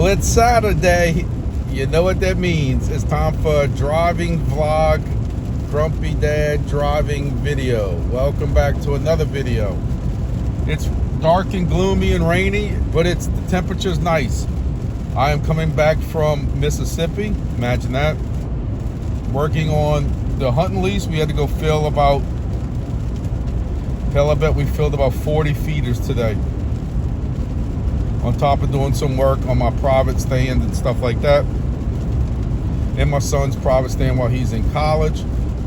it's Saturday. You know what that means. It's time for a driving vlog, Grumpy Dad driving video. Welcome back to another video. It's dark and gloomy and rainy, but the temperature's nice. I am coming back from Mississippi. Imagine that. Working on the hunting lease. We had to go fill about, I bet we filled about 40 feeders today. On top of doing some work on my private stand and stuff like that. And my son's private stand while he's in college.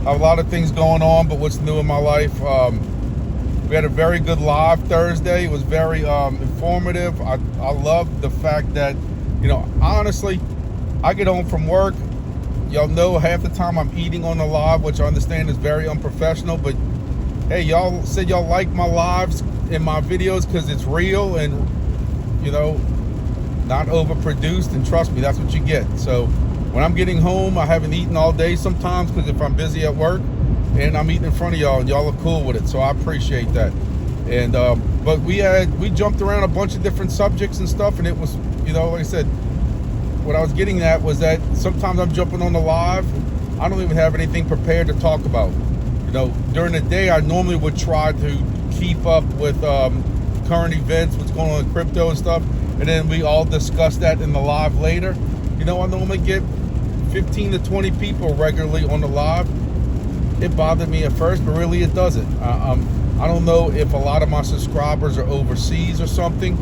I have a lot of things going on, but what's new in my life? We had a very good live Thursday. It was very informative. I love the fact that, you know, honestly, I get home from work. Y'all know half the time I'm eating on the live, which I understand is very unprofessional, but hey, y'all said y'all like my lives and my videos because it's real and, you know, not overproduced, and trust me, that's what you get. So when I'm getting home, I haven't eaten all day sometimes because if I'm busy at work, and I'm eating in front of y'all and y'all are cool with it, so I appreciate that. And but we jumped around a bunch of different subjects and stuff, and it was, you know, like I said, what I was getting at was that sometimes I'm jumping on the live, I don't even have anything prepared to talk about. You know, during the day I normally would try to keep up with current events, what's going on in crypto and stuff, and then we all discuss that in the live later. You know, I normally get 15 to 20 people regularly on the live. It bothered me at first, but really it doesn't. I don't know if a lot of my subscribers are overseas or something,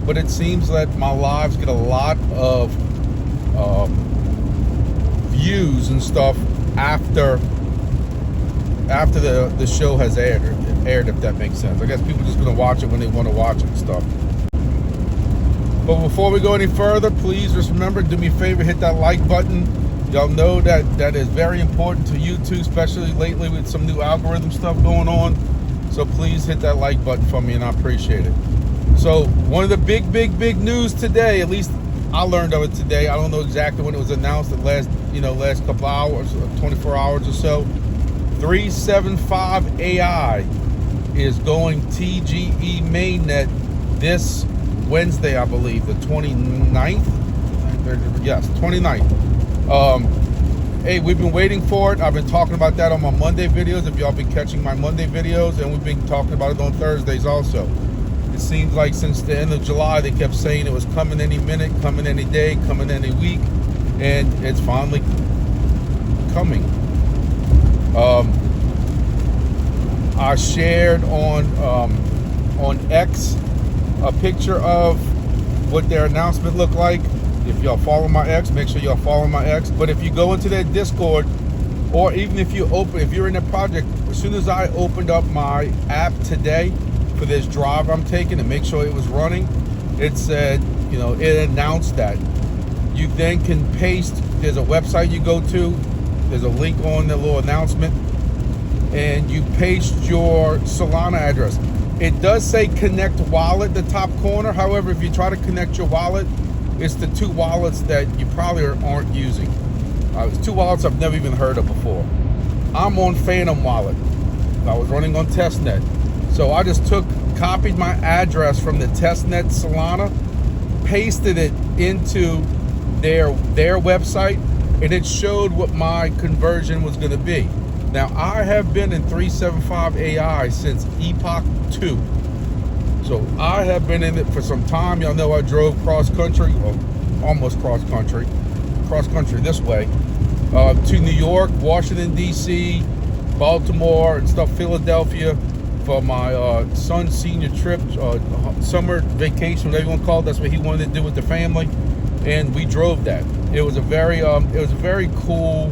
but it seems that my lives get a lot of views and stuff after the show has aired, if that makes sense. I guess people are just gonna watch it when they want to watch it and stuff. But before we go any further, please just remember, do me a favor, hit that like button. Y'all know that is very important to YouTube, especially lately with some new algorithm stuff going on. So please hit that like button for me, and I appreciate it. So one of the big news today, at least I learned of it today. I don't know exactly when it was announced, the last couple hours, 24 hours or so. 375 AI is going TGE mainnet this Wednesday, I believe, the 29th. Yes, 29th. Hey, we've been waiting for it. I've been talking about that on my Monday videos, if y'all been catching my Monday videos, and we've been talking about it on Thursdays also. It seems like since the end of July they kept saying it was coming any minute, coming any day, coming any week, and it's finally coming. I shared on X a picture of what their announcement looked like. If y'all follow my X, make sure y'all follow my X. But if you go into their Discord, or even if you're in the project, as soon as I opened up my app today for this drive I'm taking to make sure it was running, it said, you know, it announced that. You then can paste, there's a website you go to, there's a link on the little announcement, and you paste your Solana address. It does say connect wallet the top corner. However, if you try to connect your wallet, it's the two wallets that you probably aren't using. It's two wallets I've never even heard of before. I'm on Phantom Wallet. I was running on testnet. So I just copied my address from the testnet Solana, pasted it into their website, and it showed what my conversion was gonna be. Now, I have been in 375 AI since Epoch 2. So I have been in it for some time. Y'all know I drove cross-country, well, almost cross-country this way, to New York, Washington, D.C., Baltimore, and stuff, Philadelphia, for my son's senior trip, summer vacation, whatever you want to call it. That's what he wanted to do with the family, and we drove that. It was a very cool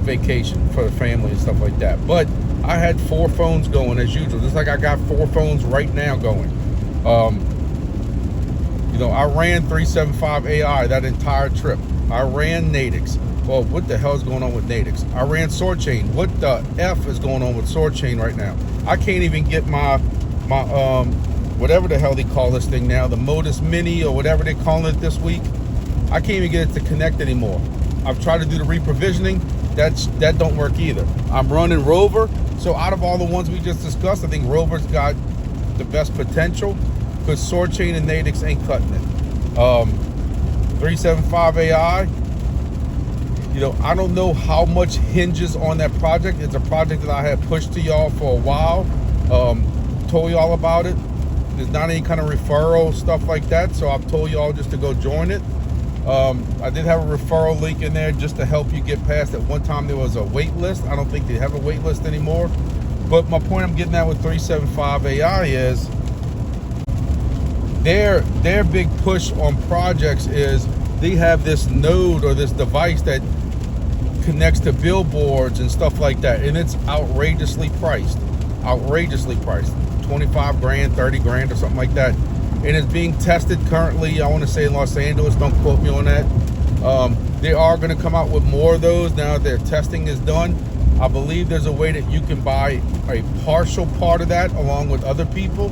vacation for the family and stuff like that. But I had 4 phones going as usual, just like I got 4 phones right now going. You know, I ran 375 AI that entire trip. I ran Nadix. Well, what the hell is going on with Nadix? I ran SwordChain. What the F is going on with SwordChain right now? I can't even get my whatever the hell they call this thing now, the Modus Mini or whatever they're calling it this week. I can't even get it to connect anymore. I've tried to do the reprovisioning. That don't work either. I'm running Rover. So out of all the ones we just discussed, I think Rover's got the best potential, because SwordChain and Nadix ain't cutting it. 375 AI, you know, I don't know how much hinges on that project. It's a project that I had pushed to y'all for a while, told y'all about it. There's not any kind of referral stuff like that, so I've told y'all just to go join it. I did have a referral link in there just to help you get past. At one time there was a wait list. I don't think they have a wait list anymore. But my point I'm getting at with 375 AI is their big push on projects is they have this node or this device that connects to billboards and stuff like that, and it's outrageously priced 25 grand, 30 grand or something like that, and it's being tested currently, I want to say in Los Angeles. Don't quote me on that. They are going to come out with more of those now that their testing is done. I believe there's a way that you can buy a partial part of that along with other people,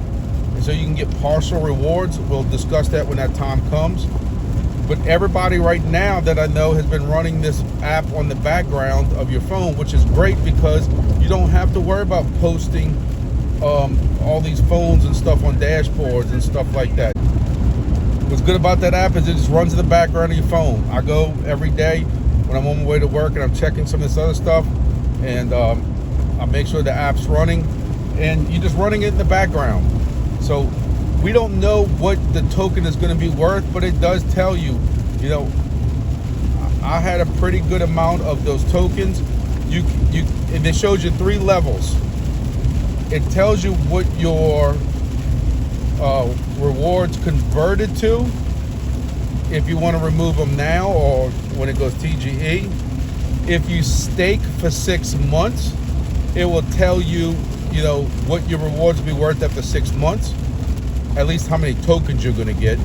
and so you can get partial rewards. We'll discuss that when that time comes. But everybody right now that I know has been running this app on the background of your phone, which is great because you don't have to worry about posting all these phones and stuff on dashboards and stuff like that. What's good about that app is it just runs in the background of your phone. I go every day when I'm on my way to work and I'm checking some of this other stuff, and I make sure the app's running, and you're just running it in the background. So we don't know what the token is going to be worth, but it does tell you, you know, I had a pretty good amount of those tokens. And it shows you 3 levels. It tells you what your rewards converted to, if you want to remove them now or when it goes TGE. If you stake for 6 months, it will tell you, you know, what your rewards will be worth after 6 months, at least how many tokens you're going to get.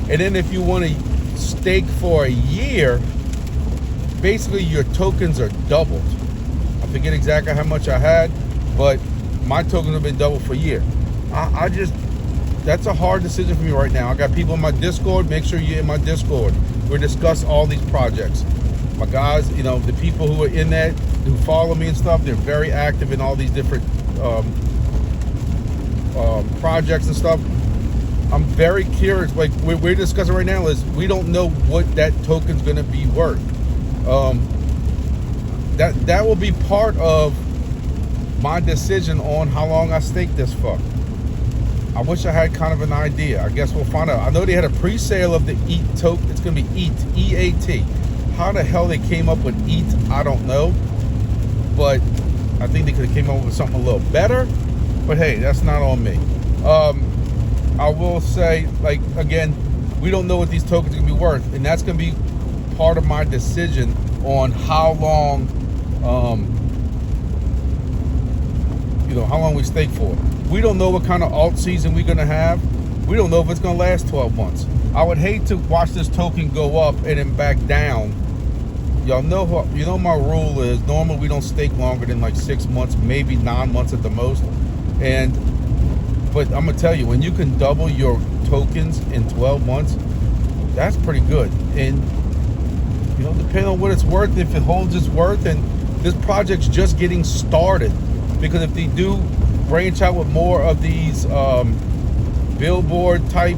And then if you want to stake for a year, basically your tokens are doubled. I forget exactly how much I had, but my tokens have been doubled for a year. I just, that's a hard decision for me right now. I got people in my Discord. Make sure you're in my Discord. We discuss all these projects. My guys, you know, the people who are in that, who follow me and stuff, they're very active in all these different projects and stuff. I'm very curious. Like we're discussing right now is we don't know what that token's going to be worth. That will be part of my decision on how long I stake this for. I wish I had kind of an idea. I guess we'll find out. I know they had a pre-sale of the EAT token. It's going to be EAT, E-A-T. How the hell they came up with EAT, I don't know. But I think they could have came up with something a little better. But hey, that's not on me. I will say, like, again, we don't know what these tokens are going to be worth. And that's going to be part of my decision on how long, you know, how long we stake for. We don't know what kind of alt season we're going to have. We don't know if it's going to last 12 months. I would hate to watch this token go up and then back down. Y'all know, you know, my rule is normally we don't stake longer than like 6 months, maybe 9 months at the most. But I'm gonna tell you, when you can double your tokens in 12 months, that's pretty good. And you know, depending on what it's worth, if it holds its worth, and this project's just getting started, because if they do branch out with more of these billboard type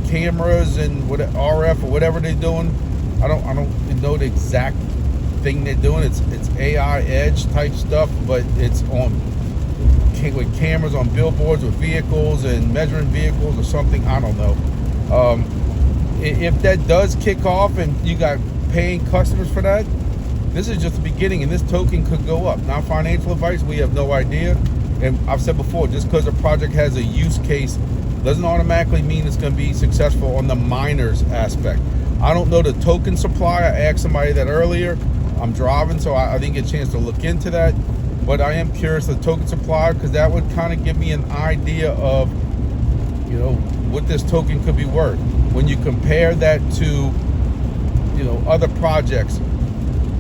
cameras and what RF or whatever they're doing, I don't know the exact thing they're doing. It's AI edge type stuff, but it's on with cameras on billboards with vehicles and measuring vehicles or something. I don't know. If that does kick off and you got paying customers for that, this is just the beginning, and this token could go up. Now, financial advice, we have no idea. And I've said before, just because a project has a use case doesn't automatically mean it's going to be successful on the miners aspect. I don't know the token supply. I asked somebody that earlier. I'm driving, so I didn't get a chance to look into that. But I am curious the token supply, because that would kind of give me an idea of, you know, what this token could be worth. When you compare that to, you know, other projects,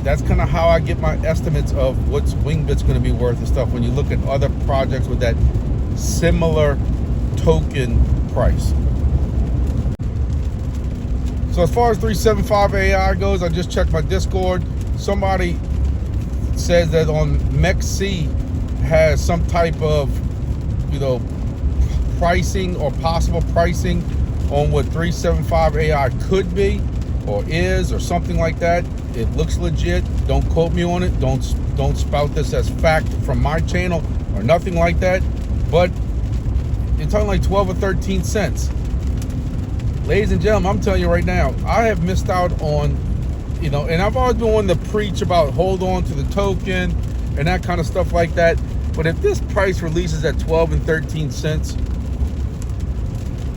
that's kind of how I get my estimates of what's Wingbit's going to be worth and stuff when you look at other projects with that similar token price. So as far as 375 AI goes, I just checked my Discord. Somebody says that on MEXC has some type of, you know, pricing or possible pricing on what 375 AI could be or is or something like that. It looks legit. Don't quote me on it. Don't spout this as fact from my channel or nothing like that. But you're talking like 12 or 13 cents. Ladies and gentlemen, I'm telling you right now, I have missed out on, you know, and I've always been one to preach about hold on to the token and that kind of stuff like that. But if this price releases at 12 and 13 cents,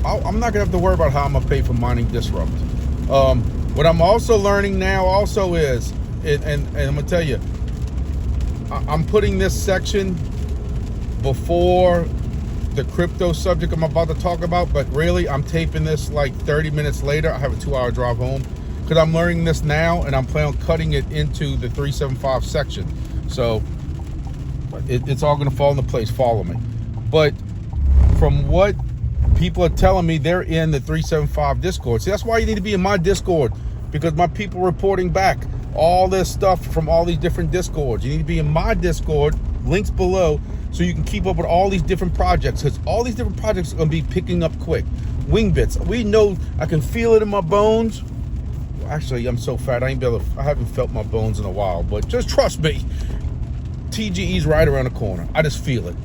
I'm not gonna have to worry about how I'm gonna pay for mining Disrupt. What I'm also learning now also is, and I'm gonna tell you, I'm putting this section before the crypto subject I'm about to talk about, but really I'm taping this like 30 minutes later. I have a 2-hour drive home because I'm learning this now, and I'm planning on cutting it into the 375 section. So it's all gonna fall into place, follow me. But from what people are telling me, they're in the 375 Discord. See, that's why you need to be in my Discord, because my people reporting back all this stuff from all these different Discords. You need to be in my Discord, links below, so you can keep up with all these different projects, because all these different projects are gonna be picking up quick. Wing bits, we know, I can feel it in my bones. Actually, I'm so fat, I haven't felt my bones in a while, but just trust me, TGE's right around the corner. I just feel it.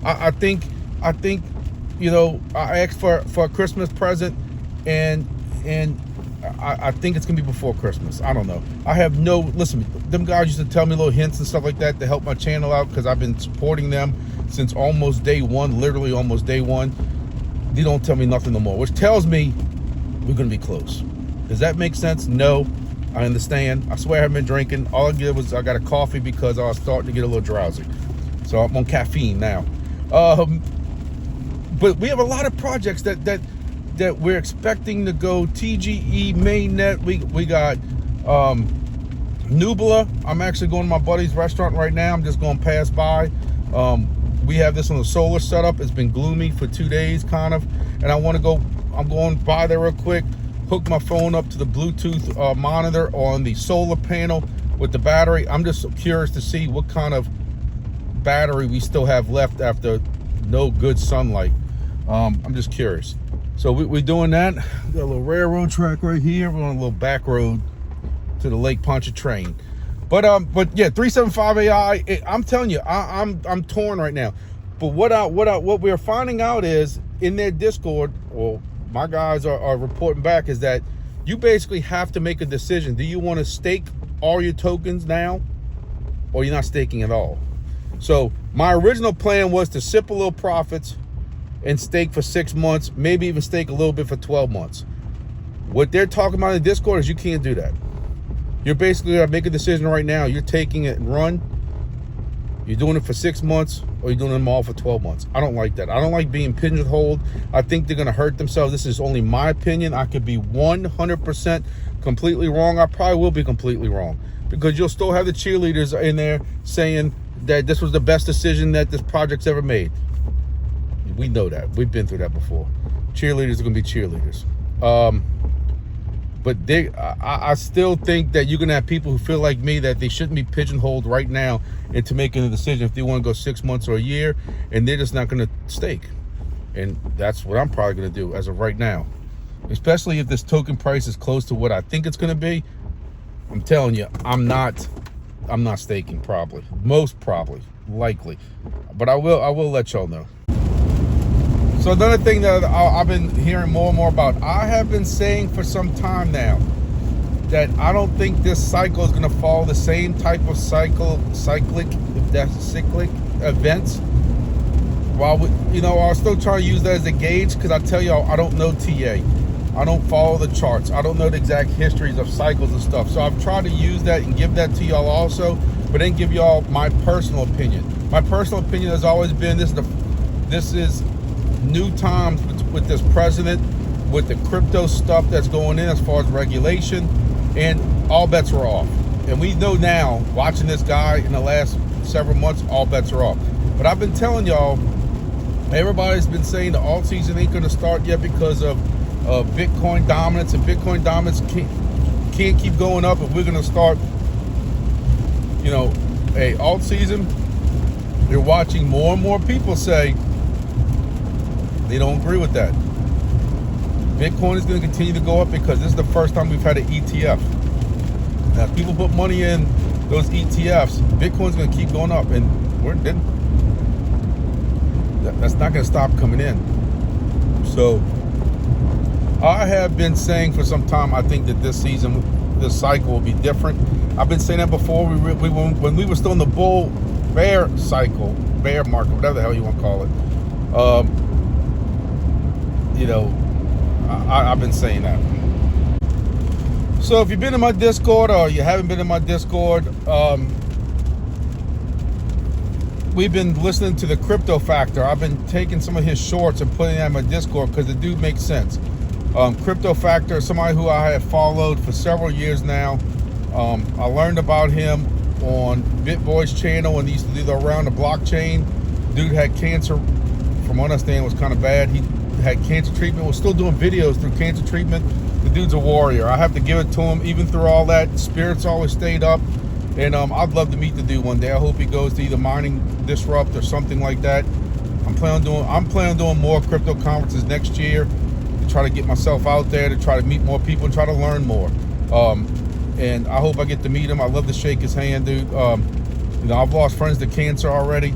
I think, you know, I asked for a Christmas present, and I think it's gonna be before Christmas. I don't know. I have no, listen, them guys used to tell me little hints and stuff like that to help my channel out, because I've been supporting them since almost day one, literally almost day one. They don't tell me nothing no more, which tells me we're gonna be close. Does that make sense? No, I understand. I swear I haven't been drinking. All I did was I got a coffee because I was starting to get a little drowsy. So I'm on caffeine now. But we have a lot of projects that we're expecting to go. TGE, mainnet, we got Nubla. I'm actually going to my buddy's restaurant right now. I'm just going to pass by. We have this on the solar setup. It's been gloomy for 2 days kind of, and I'm going by there real quick, hook my phone up to the Bluetooth monitor on the solar panel with the battery. I'm just curious to see what kind of battery we still have left after no good sunlight. I'm just curious. So we're doing that. Got a little railroad track right here. We're on a little back road to the Lake Pontchartrain. But yeah, 375 AI. I'm telling you, I'm torn right now. But what we're finding out is in their Discord, or my guys are reporting back, is that you basically have to make a decision. Do you want to stake all your tokens now, or you're not staking at all? So my original plan was to sip a little profits and stake for 6 months, maybe even stake a little bit for 12 months. What they're talking about in Discord is you can't do that. You're basically gonna make a decision right now. You're taking it and run. You're doing it for 6 months, or you're doing them all for 12 months. I don't like that. I don't like being pigeonholed. I think they're gonna hurt themselves. This is only my opinion. I could be 100% completely wrong. I probably will be completely wrong, because you'll still have the cheerleaders in there saying that this was the best decision that this project's ever made. We know that. We've been through that before. Cheerleaders are gonna be cheerleaders. But I still think that you're gonna have people who feel like me, that they shouldn't be pigeonholed right now into making a decision if they want to go 6 months or a year, and they're just not gonna stake. And that's what I'm probably gonna do as of right now. Especially if this token price is close to what I think it's gonna be. I'm telling you, I'm not staking, probably. Most probably, likely. But I will let y'all know. So another thing that I've been hearing more and more about, I have been saying for some time now that I don't think this cycle is going to follow the same type of cyclic events. While I'll still try to use that as a gauge, because I tell y'all, I don't know TA. I don't follow the charts. I don't know the exact histories of cycles and stuff. So I've tried to use that and give that to y'all also, but then give y'all my personal opinion. My personal opinion has always been this is new times with this president, with the crypto stuff that's going in as far as regulation, and all bets are off. And we know now, watching this guy in the last several months, all bets are off. But I've been telling y'all, everybody's been saying the alt season ain't going to start yet because of Bitcoin dominance, and Bitcoin dominance can't keep going up if we're going to start, a alt season. You're watching more and more people say they don't agree with that. Bitcoin is going to continue to go up because this is the first time we've had an ETF. Now, if people put money in those ETFs, Bitcoin's going to keep going up, and that's not going to stop coming in. So I have been saying for some time, I think that this season, this cycle will be different. I've been saying that before. When we were still in the bear market, whatever the hell you want to call it. I've been saying that. So if you've been in my Discord or you haven't been in my Discord, we've been listening to the Crypto Factor. I've been taking some of his shorts and putting them in my Discord because the dude makes sense. Crypto Factor is somebody who I have followed for several years now. I learned about him on BitBoy's channel when he used to do the Around the Blockchain. Dude had cancer, from what I understand, was kind of bad. He had cancer treatment, was still doing videos through cancer treatment. The dude's a warrior. I have to give it to him. Even through all that, spirits always stayed up. And I'd love to meet the dude one day. I hope he goes to either Mining Disrupt or something like that. I'm planning on doing more crypto conferences next year to try to get myself out there, to try to meet more people and try to learn more. And I hope I get to meet him. I love to shake his hand, dude. I've lost friends to cancer already,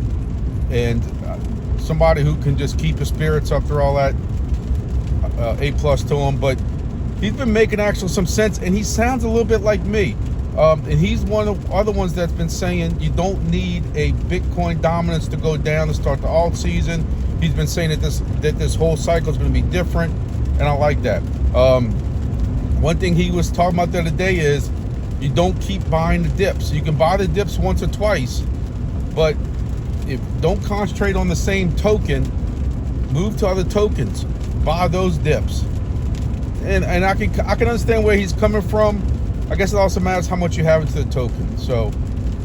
and somebody who can just keep his spirits up through all that, A+ to him. But he's been making actually some sense, and he sounds a little bit like me. And he's one of the other ones that's been saying you don't need a Bitcoin dominance to go down to start the alt season. He's been saying that this whole cycle is going to be different, and I like that. One thing he was talking about the other day is you don't keep buying the dips. You can buy the dips once or twice, but don't concentrate on the same token. Move to other tokens. Buy those dips. And I can understand where he's coming from. I guess it also matters how much you have into the token. So,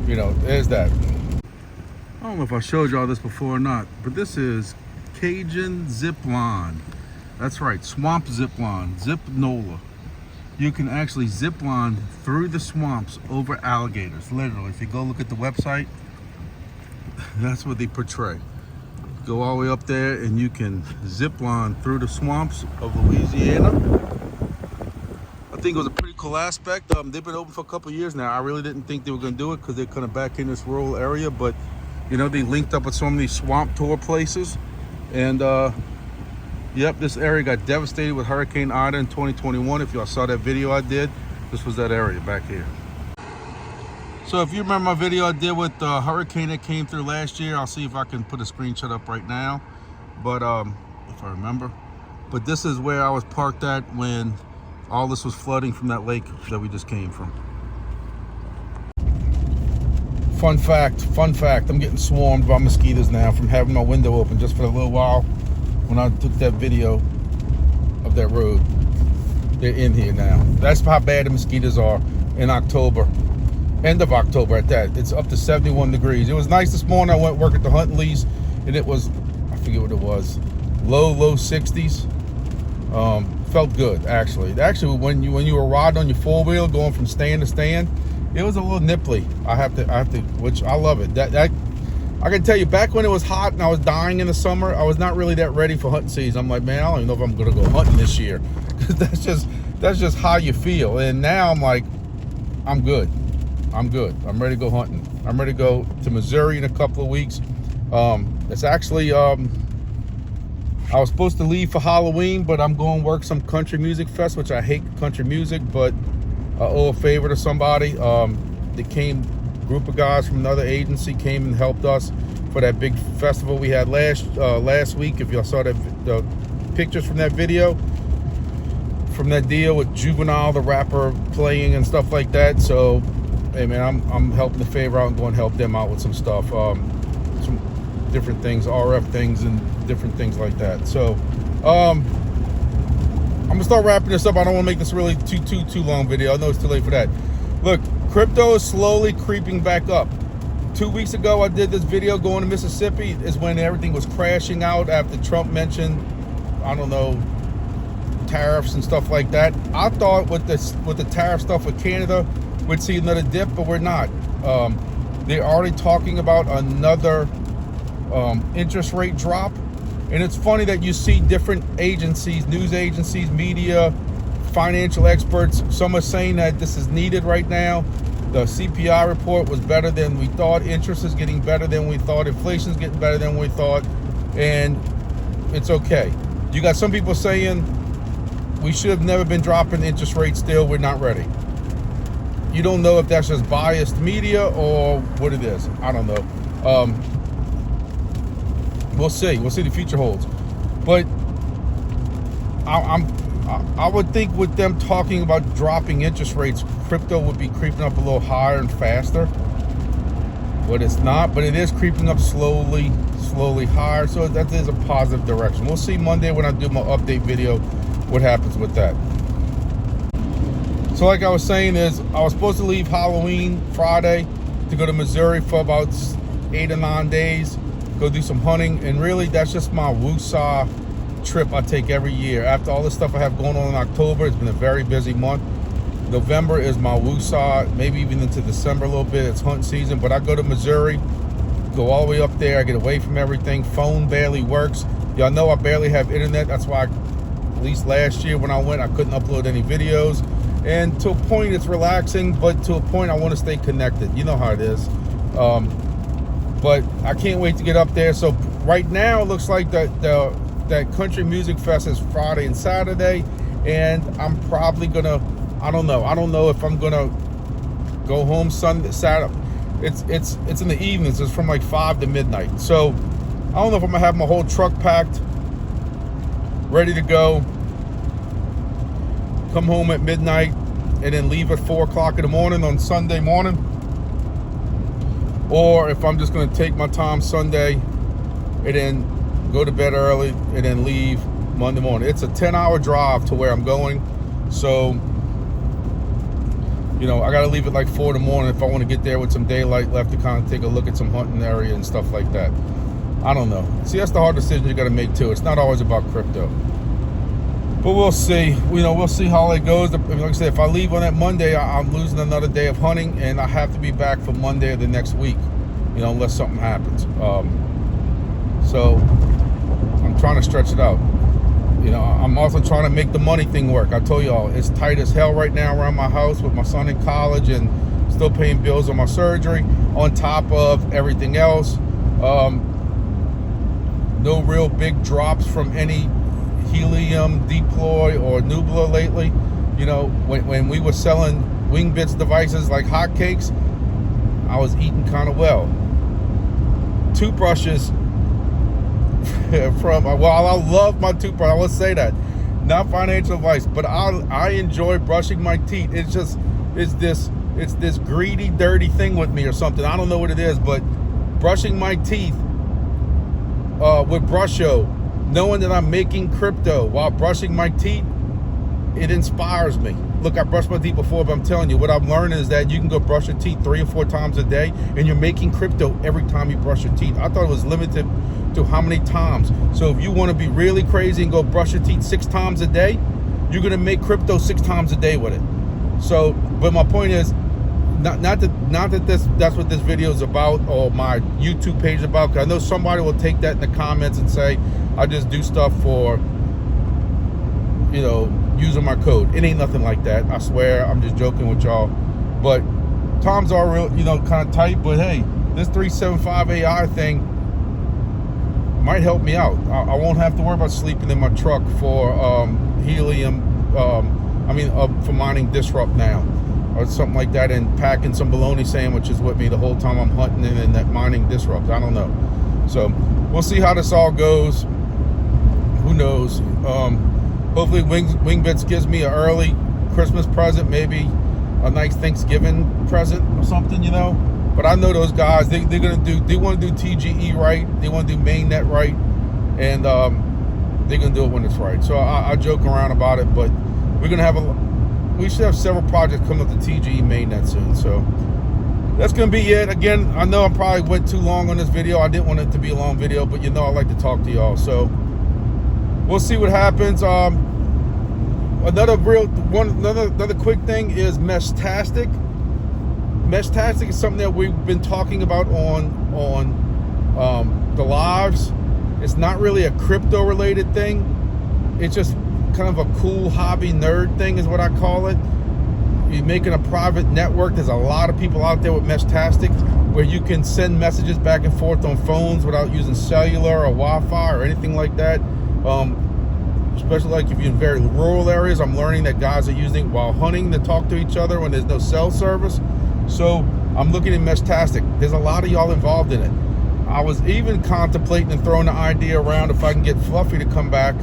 there's that. I don't know if I showed y'all this before or not, but this is Cajun Zipline. That's right, swamp zipline, Zip-Nola. You can actually zipline through the swamps over alligators. Literally, if you go look at the website, that's what they portray. Go all the way up there and you can zipline through the swamps of Louisiana. I think it was a pretty cool aspect. They've been open for a couple of years now. I really didn't think they were going to do it because they're kind of back in this rural area, but they linked up with so many swamp tour places. And yep, this area got devastated with Hurricane Ida in 2021. If y'all saw that video I did, this was that area back here. So if you remember my video I did with the hurricane that came through last year, I'll see if I can put a screenshot up right now. But if I remember. But this is where I was parked at when all this was flooding from that lake that we just came from. Fun fact, I'm getting swarmed by mosquitoes now from having my window open just for a little while. When I took that video of that road, they're in here now. That's how bad the mosquitoes are in October, end of October at that. It's up to 71 degrees. It was nice this morning. I went work at the Huntley's, and it was, I forget what it was, low 60s. Felt good actually. Actually, when you were riding on your four wheel going from stand to stand, it was a little nipply. I have to, which I love it. That I can tell you, back when it was hot and I was dying in the summer, I was not really that ready for hunting season. I'm like, man, I don't even know if I'm gonna go hunting this year. that's just how you feel. And now I'm like, I'm good. I'm ready to go hunting. I'm ready to go to Missouri in a couple of weeks. It's actually, I was supposed to leave for Halloween, but I'm going to work some country music fest, which I hate country music, but I owe a favor to somebody. Group of guys from another agency came and helped us for that big festival we had last week. If y'all saw the pictures from that video, from that deal with Juvenile, the rapper, playing and stuff like that. So, hey man, I'm helping the favor out and going to help them out with some stuff, some different things, RF things and different things like that. So, I'm gonna start wrapping this up. I don't want to make this really too long video. I know it's too late for that. Look, crypto is slowly creeping back up. 2 weeks ago, I did this video going to Mississippi. Is when everything was crashing out after Trump mentioned, I don't know, tariffs and stuff like that. I thought with the tariff stuff with Canada, we'd see another dip, but we're not. They're already talking about another interest rate drop, And it's funny that you see different agencies, news agencies, media, financial experts, some are saying that this is needed right now. The CPI report was better than we thought. Interest is getting better than we thought. Inflation is getting better than we thought. And it's okay. You got some people saying we should have never been dropping interest rates still. We're not ready. You don't know if that's just biased media or what it is. I don't know. We'll see. We'll see the future holds. But I would think with them talking about dropping interest rates, crypto would be creeping up a little higher and faster. But it's not. But it is creeping up slowly higher. So that is a positive direction. We'll see Monday when I do my update video what happens with that. So like I was saying is I was supposed to leave Halloween Friday to go to Missouri for about 8 or 9 days, go do some hunting, and really that's just my woosah trip I take every year. After all the stuff I have going on in October, it's been a very busy month. November is my woosah, maybe even into December a little bit. It's hunting season, but I go to Missouri, go all the way up there, I get away from everything. Phone barely works. Y'all know I barely have internet. That's why at least last year when I went, I couldn't upload any videos. And to a point, it's relaxing, but to a point, I want to stay connected. You know how it is. But I can't wait to get up there. So right now, it looks like that Country Music Fest is Friday and Saturday, and I'm probably gonna. I don't know if I'm gonna go home Sunday, Saturday. It's in the evenings. It's from like 5 to midnight. So I don't know if I'm gonna have my whole truck packed, ready to go. Come home at midnight and then leave at 4 o'clock in the morning on Sunday morning, or if I'm just going to take my time Sunday and then go to bed early and then leave Monday morning. It's a 10-hour drive to where I'm going, so you know I got to leave at like 4 in the morning if I want to get there with some daylight left to kind of take a look at some hunting area and stuff like that. I don't know. See, that's the hard decision you got to make too. It's not always about crypto. But we'll see. You know, we'll see how it goes. Like I said, if I leave on that Monday, I'm losing another day of hunting, and I have to be back for Monday of the next week. You know, unless something happens. So I'm trying to stretch it out. You know, I'm also trying to make the money thing work. I told y'all it's tight as hell right now around my house with my son in college and still paying bills on my surgery on top of everything else. No real big drops from any helium, deploy, or Nubla lately. You know, when we were selling WingBits devices like hotcakes, I was eating kind of well. Toothbrushes from, well, I love my toothbrush. I will say that. Not financial advice, but I enjoy brushing my teeth. It's this greedy, dirty thing with me or something. I don't know what it is, but brushing my teeth with Brusho, knowing that I'm making crypto while brushing my teeth, it inspires me. Look, I brushed my teeth before, but I'm telling you, what I'm learning is that you can go brush your teeth 3 or 4 times a day, and you're making crypto every time you brush your teeth. I thought it was limited to how many times. So if you want to be really crazy and go brush your teeth 6 times a day, you're going to make crypto 6 times a day with it. So, but my point is, not that that's what this video is about or my YouTube page is about, because I know somebody will take that in the comments and say I just do stuff for, you know, using my code. It ain't nothing like that. I swear, I'm just joking with y'all. But times are real, you know, kind of tight. But hey, this 375 AI thing might help me out. I won't have to worry about sleeping in my truck for helium. For mining disrupt now, or something like that, and packing some bologna sandwiches with me the whole time I'm hunting and that mining disrupt. I don't know. So we'll see how this all goes. Who knows? Hopefully WingBits gives me an early Christmas present, maybe a nice Thanksgiving present or something, you know. But I know those guys, they want to do TGE right, they want to do mainnet right, and they're gonna do it when it's right. So I joke around about it, but we should have several projects coming up to TGE mainnet soon. So that's gonna be it. Again, I know I probably went too long on this video. I didn't want it to be a long video, but you know I like to talk to y'all. So we'll see what happens. Another quick thing is Meshastic. Meshastic is something that we've been talking about on the lives, It's not really a crypto related thing. It's just kind of a cool hobby nerd thing is what I call it. You're making a private network. There's a lot of people out there with Meshastic where you can send messages back and forth on phones without using cellular or Wi-Fi or anything like that. Especially like if you're in very rural areas, I'm learning that guys are using while hunting to talk to each other when there's no cell service. So I'm looking at Meshastic. There's a lot of y'all involved in it. I was even contemplating and throwing the idea around if I can get Fluffy to come back,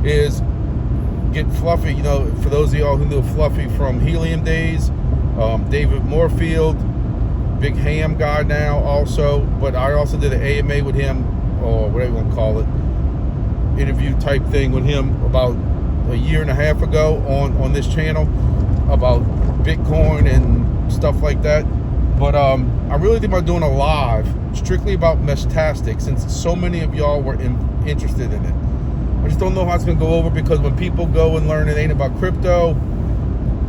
is get Fluffy, you know, for those of y'all who knew Fluffy from Helium days, David Moorfield, big ham guy now also, but I also did an AMA with him, or whatever you want to call it, interview type thing with him about a year and a half ago on this channel about Bitcoin and stuff like that. But I really think about doing a live strictly about Meshastic, since so many of y'all were interested in it. I just don't know how it's gonna go over, because when people go and learn it ain't about crypto,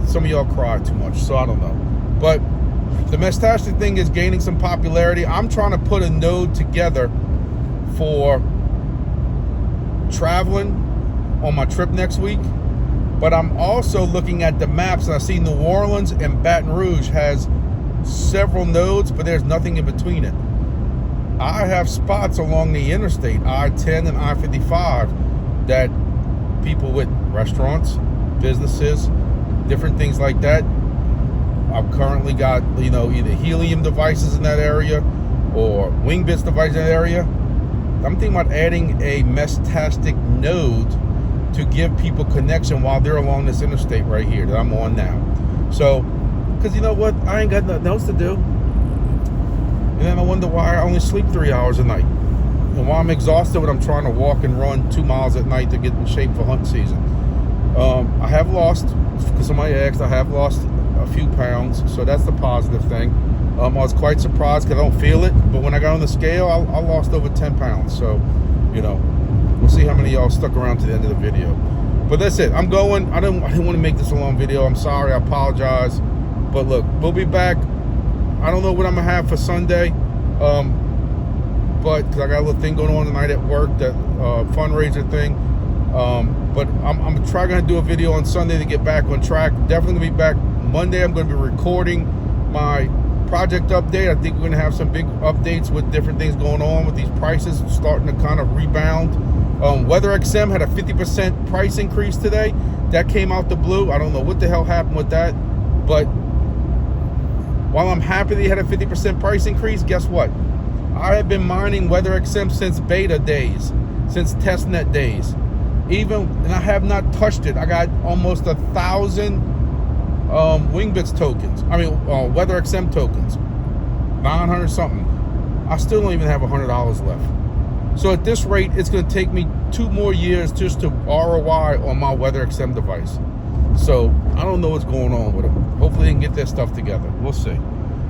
some of y'all cry too much, so I don't know. But the Meshastic thing is gaining some popularity. I'm trying to put a node together for traveling on my trip next week, but I'm also looking at the maps, and I see New Orleans and Baton Rouge has several nodes, but there's nothing in between it. I have spots along the interstate, I-10 and I-55, that people with restaurants, businesses, different things like that. I've currently got, you know, either helium devices in that area or Wingbits devices in that area. I'm thinking about adding a Meshastic node to give people connection while they're along this interstate right here that I'm on now. So, because you know what? I ain't got nothing else to do. And then I wonder why I only sleep 3 hours a night. And why I'm exhausted when I'm trying to walk and run 2 miles at night to get in shape for hunt season. I have lost, because somebody asked, I have lost a few pounds. So that's the positive thing. I was quite surprised because I don't feel it. But when I got on the scale, I lost over 10 pounds. So, you know, we'll see how many of y'all stuck around to the end of the video. But that's it. I'm going. I didn't want to make this a long video. I'm sorry. I apologize. But look, we'll be back. I don't know what I'm going to have for Sunday. But because I got a little thing going on tonight at work, that fundraiser thing. But I'm trying to do a video on Sunday to get back on track. Definitely going to be back Monday. I'm going to be recording my project update. I think we're going to have some big updates with different things going on with these prices starting to kind of rebound. WeatherXM had a 50% price increase today. That came out the blue. I don't know what the hell happened with that. But while I'm happy they had a 50% price increase, guess what? I have been mining WeatherXM since beta days, since testnet days. And I have not touched it. I got almost 1,000 Wingbits tokens. I mean, WeatherXM tokens. 900 something. I still don't even have $100 left. So at this rate, it's going to take me 2 more years just to ROI on my WeatherXM device. So I don't know what's going on with them. Hopefully they can get their stuff together. We'll see.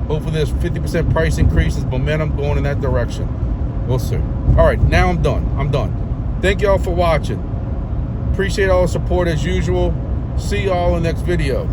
Hopefully there's 50% price increases, momentum going in that direction. We'll see. All right, now I'm done. Thank y'all for watching. Appreciate all the support as usual. See y'all in the next video.